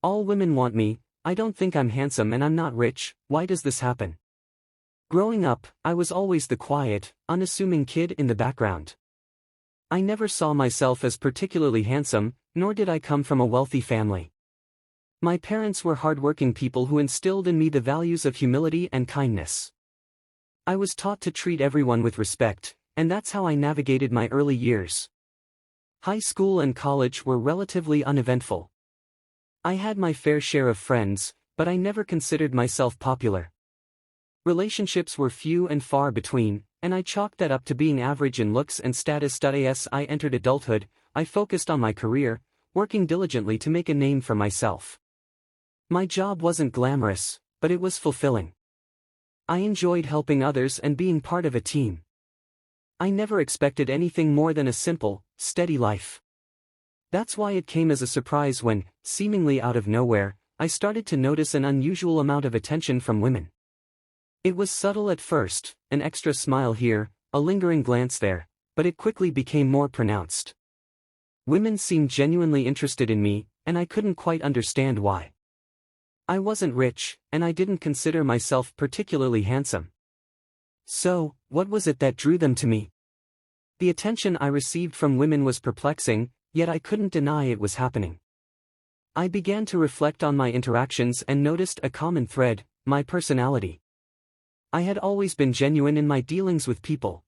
All women want me, I don't think I'm handsome and I'm not rich, why does this happen? Growing up, I was always the quiet, unassuming kid in the background. I never saw myself as particularly handsome, nor did I come from a wealthy family. My parents were hardworking people who instilled in me the values of humility and kindness. I was taught to treat everyone with respect, and that's how I navigated my early years. High school and college were relatively uneventful. I had my fair share of friends, but I never considered myself popular. Relationships were few and far between, and I chalked that up to being average in looks and status. As I entered adulthood, I focused on my career, working diligently to make a name for myself. My job wasn't glamorous, but it was fulfilling. I enjoyed helping others and being part of a team. I never expected anything more than a simple, steady life. That's why it came as a surprise when, seemingly out of nowhere, I started to notice an unusual amount of attention from women. It was subtle at first, an extra smile here, a lingering glance there, but it quickly became more pronounced. Women seemed genuinely interested in me, and I couldn't quite understand why. I wasn't rich, and I didn't consider myself particularly handsome. So, what was it that drew them to me? The attention I received from women was perplexing, yet I couldn't deny it was happening. I began to reflect on my interactions and noticed a common thread: my personality. I had always been genuine in my dealings with people.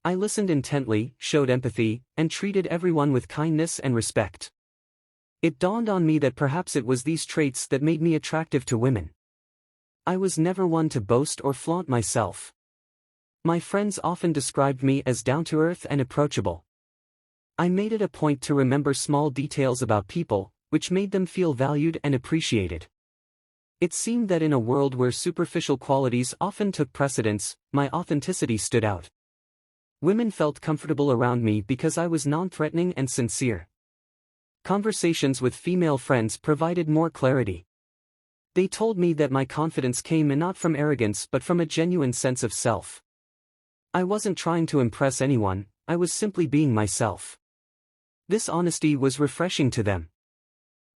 I listened intently, showed empathy, and treated everyone with kindness and respect. It dawned on me that perhaps it was these traits that made me attractive to women. I was never one to boast or flaunt myself. My friends often described me as down-to-earth and approachable. I made it a point to remember small details about people, which made them feel valued and appreciated. It seemed that in a world where superficial qualities often took precedence, my authenticity stood out. Women felt comfortable around me because I was non-threatening and sincere. Conversations with female friends provided more clarity. They told me that my confidence came not from arrogance but from a genuine sense of self. I wasn't trying to impress anyone, I was simply being myself. This honesty was refreshing to them.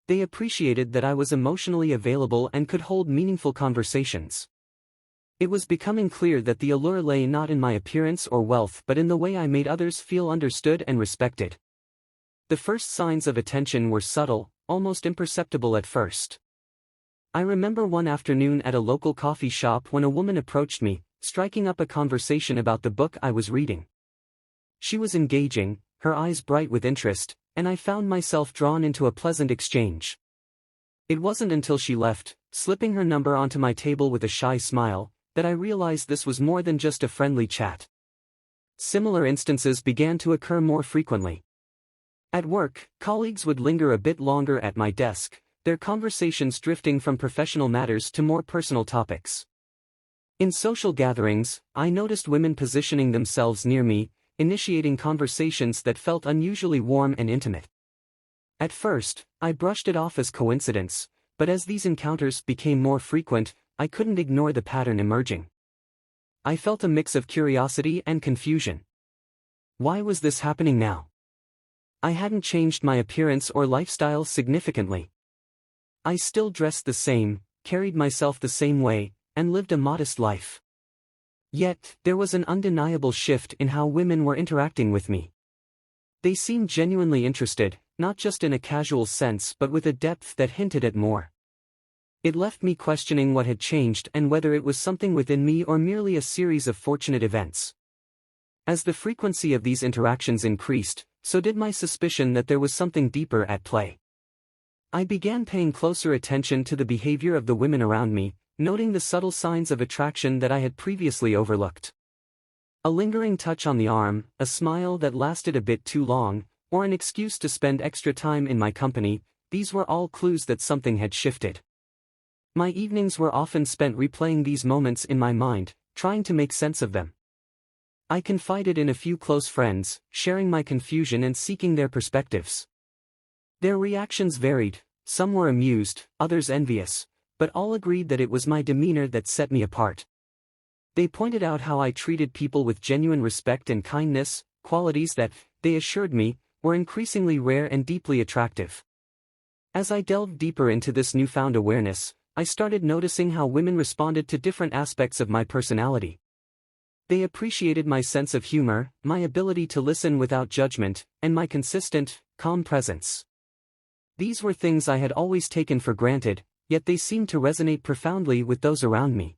They appreciated that I was emotionally available and could hold meaningful conversations. It was becoming clear that the allure lay not in my appearance or wealth but in the way I made others feel understood and respected. The first signs of attention were subtle, almost imperceptible at first. I remember one afternoon at a local coffee shop when a woman approached me, striking up a conversation about the book I was reading. She was engaging, her eyes bright with interest, and I found myself drawn into a pleasant exchange. It wasn't until she left, slipping her number onto my table with a shy smile, that I realized this was more than just a friendly chat. Similar instances began to occur more frequently. At work, colleagues would linger a bit longer at my desk, their conversations drifting from professional matters to more personal topics. In social gatherings, I noticed women positioning themselves near me, initiating conversations that felt unusually warm and intimate. At first, I brushed it off as coincidence, but as these encounters became more frequent, I couldn't ignore the pattern emerging. I felt a mix of curiosity and confusion. Why was this happening now? I hadn't changed my appearance or lifestyle significantly. I still dressed the same, carried myself the same way, and lived a modest life. Yet, there was an undeniable shift in how women were interacting with me. They seemed genuinely interested, not just in a casual sense but with a depth that hinted at more. It left me questioning what had changed and whether it was something within me or merely a series of fortunate events. As the frequency of these interactions increased, so did my suspicion that there was something deeper at play. I began paying closer attention to the behavior of the women around me, noting the subtle signs of attraction that I had previously overlooked. A lingering touch on the arm, a smile that lasted a bit too long, or an excuse to spend extra time in my company, these were all clues that something had shifted. My evenings were often spent replaying these moments in my mind, trying to make sense of them. I confided in a few close friends, sharing my confusion and seeking their perspectives. Their reactions varied, some were amused, others envious, but all agreed that it was my demeanor that set me apart. They pointed out how I treated people with genuine respect and kindness, qualities that, they assured me, were increasingly rare and deeply attractive. As I delved deeper into this newfound awareness, I started noticing how women responded to different aspects of my personality. They appreciated my sense of humor, my ability to listen without judgment, and my consistent, calm presence. These were things I had always taken for granted, yet they seemed to resonate profoundly with those around me.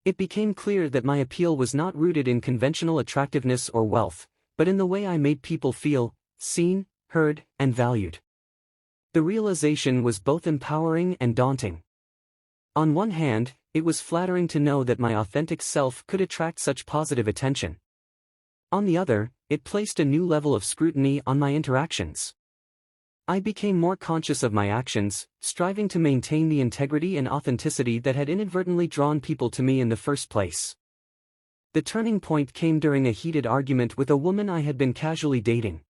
It became clear that my appeal was not rooted in conventional attractiveness or wealth, but in the way I made people feel, seen, heard, and valued. The realization was both empowering and daunting. On one hand, it was flattering to know that my authentic self could attract such positive attention. On the other, it placed a new level of scrutiny on my interactions. I became more conscious of my actions, striving to maintain the integrity and authenticity that had inadvertently drawn people to me in the first place. The turning point came during a heated argument with a woman I had been casually dating.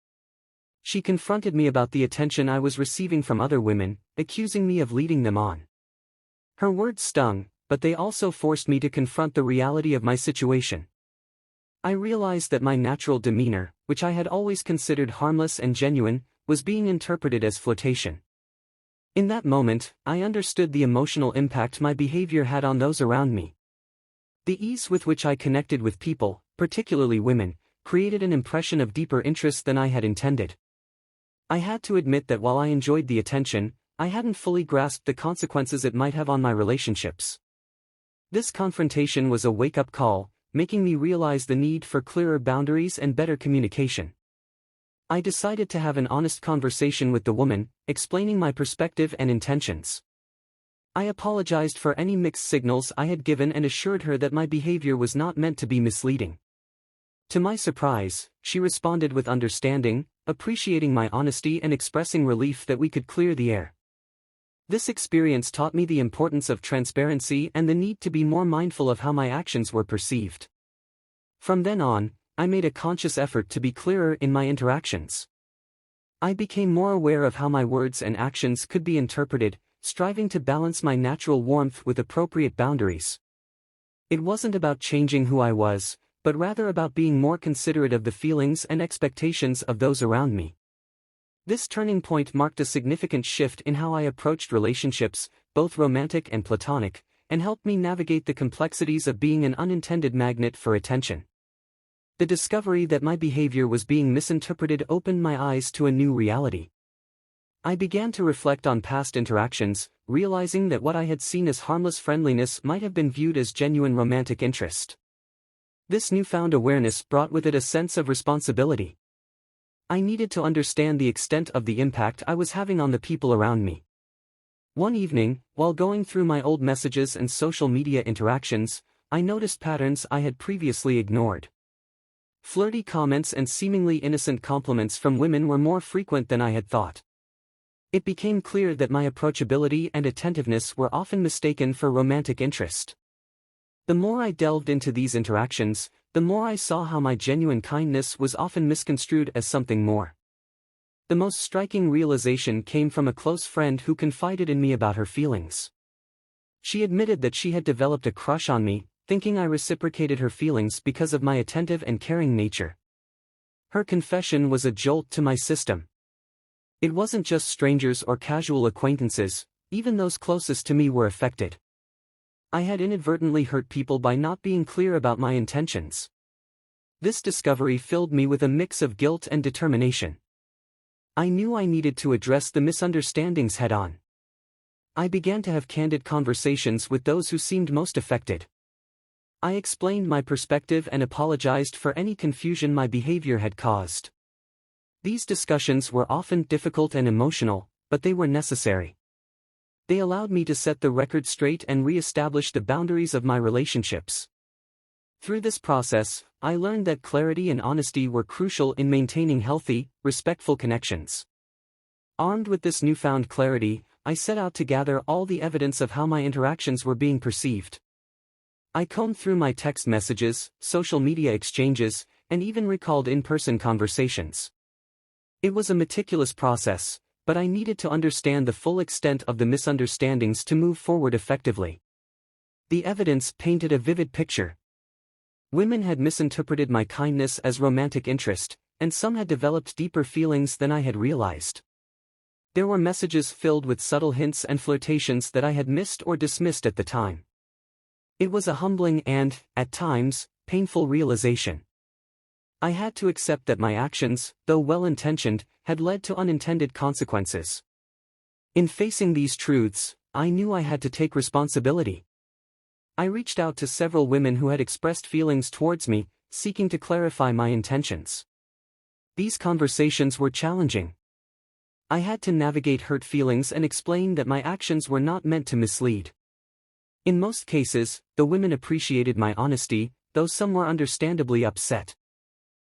She confronted me about the attention I was receiving from other women, accusing me of leading them on. Her words stung, but they also forced me to confront the reality of my situation. I realized that my natural demeanor, which I had always considered harmless and genuine, was being interpreted as flirtation. In that moment, I understood the emotional impact my behavior had on those around me. The ease with which I connected with people, particularly women, created an impression of deeper interest than I had intended. I had to admit that while I enjoyed the attention, I hadn't fully grasped the consequences it might have on my relationships. This confrontation was a wake-up call, making me realize the need for clearer boundaries and better communication. I decided to have an honest conversation with the woman, explaining my perspective and intentions. I apologized for any mixed signals I had given and assured her that my behavior was not meant to be misleading. To my surprise, she responded with understanding, appreciating my honesty and expressing relief that we could clear the air. This experience taught me the importance of transparency and the need to be more mindful of how my actions were perceived. From then on, I made a conscious effort to be clearer in my interactions. I became more aware of how my words and actions could be interpreted, striving to balance my natural warmth with appropriate boundaries. It wasn't about changing who I was, but rather about being more considerate of the feelings and expectations of those around me. This turning point marked a significant shift in how I approached relationships, both romantic and platonic, and helped me navigate the complexities of being an unintended magnet for attention. The discovery that my behavior was being misinterpreted opened my eyes to a new reality. I began to reflect on past interactions, realizing that what I had seen as harmless friendliness might have been viewed as genuine romantic interest. This newfound awareness brought with it a sense of responsibility. I needed to understand the extent of the impact I was having on the people around me. One evening, while going through my old messages and social media interactions, I noticed patterns I had previously ignored. Flirty comments and seemingly innocent compliments from women were more frequent than I had thought. It became clear that my approachability and attentiveness were often mistaken for romantic interest. The more I delved into these interactions, the more I saw how my genuine kindness was often misconstrued as something more. The most striking realization came from a close friend who confided in me about her feelings. She admitted that she had developed a crush on me, thinking I reciprocated her feelings because of my attentive and caring nature. Her confession was a jolt to my system. It wasn't just strangers or casual acquaintances, even those closest to me were affected. I had inadvertently hurt people by not being clear about my intentions. This discovery filled me with a mix of guilt and determination. I knew I needed to address the misunderstandings head-on. I began to have candid conversations with those who seemed most affected. I explained my perspective and apologized for any confusion my behavior had caused. These discussions were often difficult and emotional, but they were necessary. They allowed me to set the record straight and re-establish the boundaries of my relationships. Through this process, I learned that clarity and honesty were crucial in maintaining healthy, respectful connections. Armed with this newfound clarity, I set out to gather all the evidence of how my interactions were being perceived. I combed through my text messages, social media exchanges, and even recalled in-person conversations. It was a meticulous process, but I needed to understand the full extent of the misunderstandings to move forward effectively. The evidence painted a vivid picture. Women had misinterpreted my kindness as romantic interest, and some had developed deeper feelings than I had realized. There were messages filled with subtle hints and flirtations that I had missed or dismissed at the time. It was a humbling and, at times, painful realization. I had to accept that my actions, though well-intentioned, had led to unintended consequences. In facing these truths, I knew I had to take responsibility. I reached out to several women who had expressed feelings towards me, seeking to clarify my intentions. These conversations were challenging. I had to navigate hurt feelings and explain that my actions were not meant to mislead. In most cases, the women appreciated my honesty, though some were understandably upset.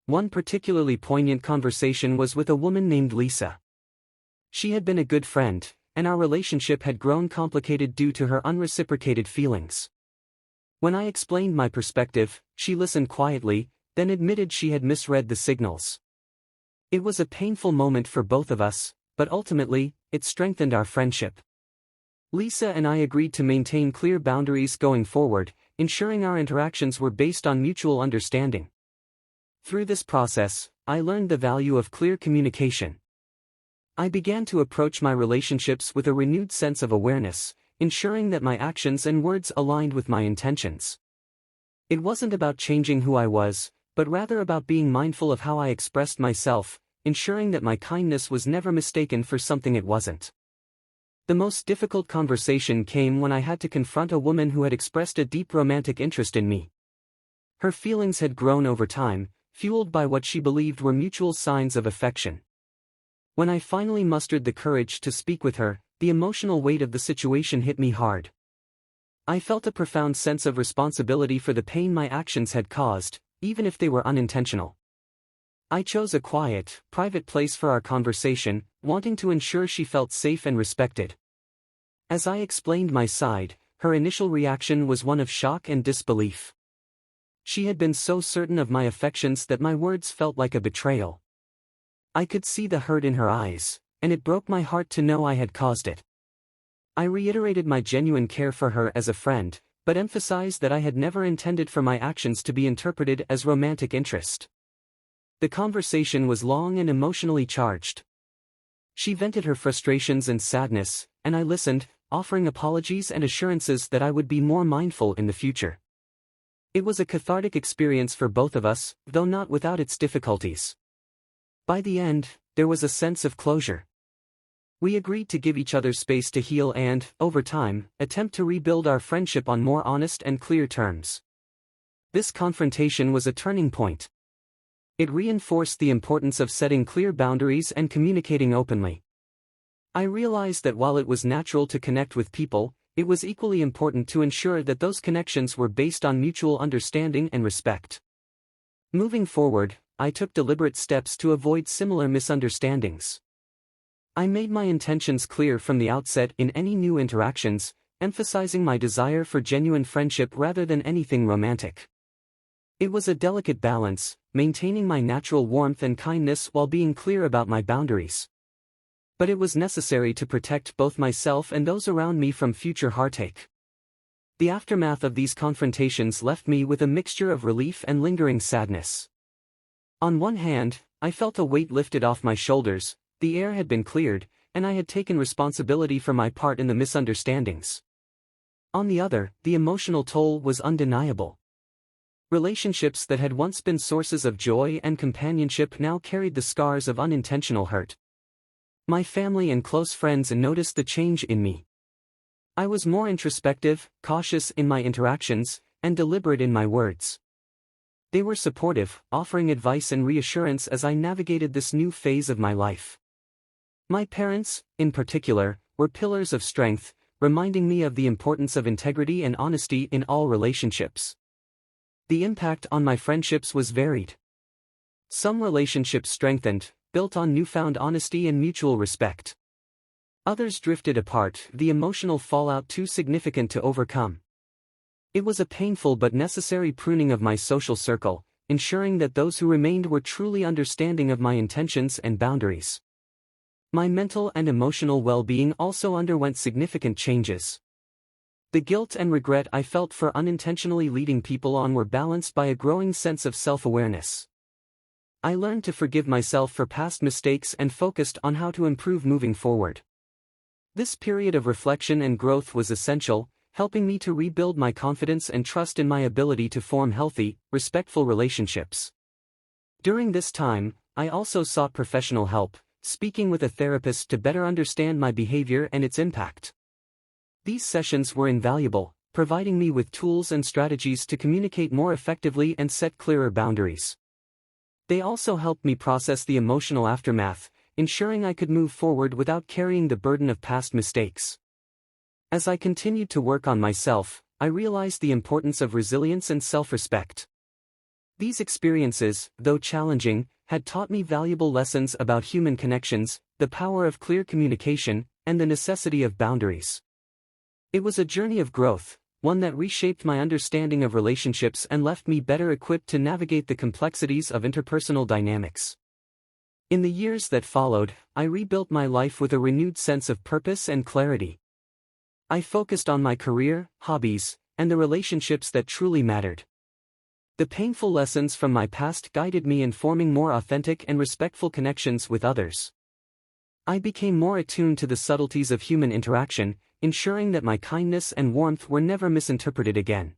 One particularly poignant conversation was with a woman named Lisa. She had been a good friend, and our relationship had grown complicated due to her unreciprocated feelings. When I explained my perspective, she listened quietly, then admitted she had misread the signals. It was a painful moment for both of us, but ultimately, it strengthened our friendship. Lisa and I agreed to maintain clear boundaries going forward, ensuring our interactions were based on mutual understanding. Through this process, I learned the value of clear communication. I began to approach my relationships with a renewed sense of awareness, ensuring that my actions and words aligned with my intentions. It wasn't about changing who I was, but rather about being mindful of how I expressed myself, ensuring that my kindness was never mistaken for something it wasn't. The most difficult conversation came when I had to confront a woman who had expressed a deep romantic interest in me. Her feelings had grown over time, fueled by what she believed were mutual signs of affection. When I finally mustered the courage to speak with her, the emotional weight of the situation hit me hard. I felt a profound sense of responsibility for the pain my actions had caused, even if they were unintentional. I chose a quiet, private place for our conversation, wanting to ensure she felt safe and respected. As I explained my side, her initial reaction was one of shock and disbelief. She had been so certain of my affections that my words felt like a betrayal. I could see the hurt in her eyes, and it broke my heart to know I had caused it. I reiterated my genuine care for her as a friend, but emphasized that I had never intended for my actions to be interpreted as romantic interest. The conversation was long and emotionally charged. She vented her frustrations and sadness, and I listened, offering apologies and assurances that I would be more mindful in the future. It was a cathartic experience for both of us, though not without its difficulties. By the end, there was a sense of closure. We agreed to give each other space to heal and, over time, attempt to rebuild our friendship on more honest and clear terms. This confrontation was a turning point. It reinforced the importance of setting clear boundaries and communicating openly. I realized that while it was natural to connect with people, it was equally important to ensure that those connections were based on mutual understanding and respect. Moving forward, I took deliberate steps to avoid similar misunderstandings. I made my intentions clear from the outset in any new interactions, emphasizing my desire for genuine friendship rather than anything romantic. It was a delicate balance, maintaining my natural warmth and kindness while being clear about my boundaries. But it was necessary to protect both myself and those around me from future heartache. The aftermath of these confrontations left me with a mixture of relief and lingering sadness. On one hand, I felt a weight lifted off my shoulders, the air had been cleared, and I had taken responsibility for my part in the misunderstandings. On the other, the emotional toll was undeniable. Relationships that had once been sources of joy and companionship now carried the scars of unintentional hurt. My family and close friends noticed the change in me. I was more introspective, cautious in my interactions, and deliberate in my words. They were supportive, offering advice and reassurance as I navigated this new phase of my life. My parents, in particular, were pillars of strength, reminding me of the importance of integrity and honesty in all relationships. The impact on my friendships was varied. Some relationships strengthened, built on newfound honesty and mutual respect. Others drifted apart, the emotional fallout too significant to overcome. It was a painful but necessary pruning of my social circle, ensuring that those who remained were truly understanding of my intentions and boundaries. My mental and emotional well-being also underwent significant changes. The guilt and regret I felt for unintentionally leading people on were balanced by a growing sense of self-awareness. I learned to forgive myself for past mistakes and focused on how to improve moving forward. This period of reflection and growth was essential, helping me to rebuild my confidence and trust in my ability to form healthy, respectful relationships. During this time, I also sought professional help, speaking with a therapist to better understand my behavior and its impact. These sessions were invaluable, providing me with tools and strategies to communicate more effectively and set clearer boundaries. They also helped me process the emotional aftermath, ensuring I could move forward without carrying the burden of past mistakes. As I continued to work on myself, I realized the importance of resilience and self-respect. These experiences, though challenging, had taught me valuable lessons about human connections, the power of clear communication, and the necessity of boundaries. It was a journey of growth, one that reshaped my understanding of relationships and left me better equipped to navigate the complexities of interpersonal dynamics. In the years that followed, I rebuilt my life with a renewed sense of purpose and clarity. I focused on my career, hobbies, and the relationships that truly mattered. The painful lessons from my past guided me in forming more authentic and respectful connections with others. I became more attuned to the subtleties of human interaction, ensuring that my kindness and warmth were never misinterpreted again.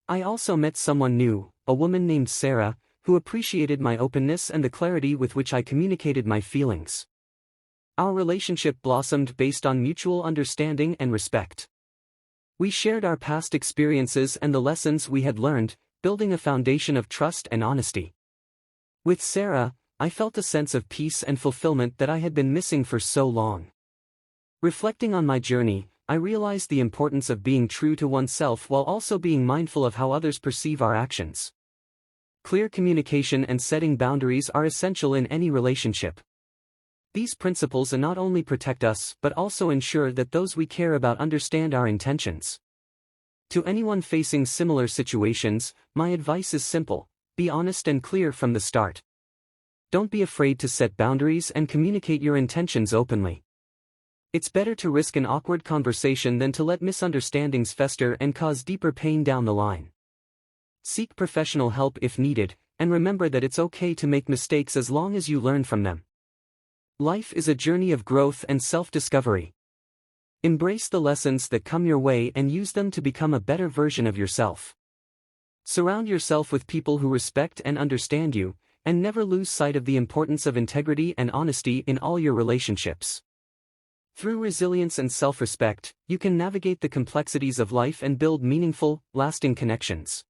I also met someone new, a woman named Sarah, who appreciated my openness and the clarity with which I communicated my feelings. Our relationship blossomed based on mutual understanding and respect. We shared our past experiences and the lessons we had learned, building a foundation of trust and honesty. With Sarah, I felt a sense of peace and fulfillment that I had been missing for so long. Reflecting on my journey, I realized the importance of being true to oneself while also being mindful of how others perceive our actions. Clear communication and setting boundaries are essential in any relationship. These principles not only protect us but also ensure that those we care about understand our intentions. To anyone facing similar situations, my advice is simple: be honest and clear from the start. Don't be afraid to set boundaries and communicate your intentions openly. It's better to risk an awkward conversation than to let misunderstandings fester and cause deeper pain down the line. Seek professional help if needed, and remember that it's okay to make mistakes as long as you learn from them. Life is a journey of growth and self-discovery. Embrace the lessons that come your way and use them to become a better version of yourself. Surround yourself with people who respect and understand you, and never lose sight of the importance of integrity and honesty in all your relationships. Through resilience and self-respect, you can navigate the complexities of life and build meaningful, lasting connections.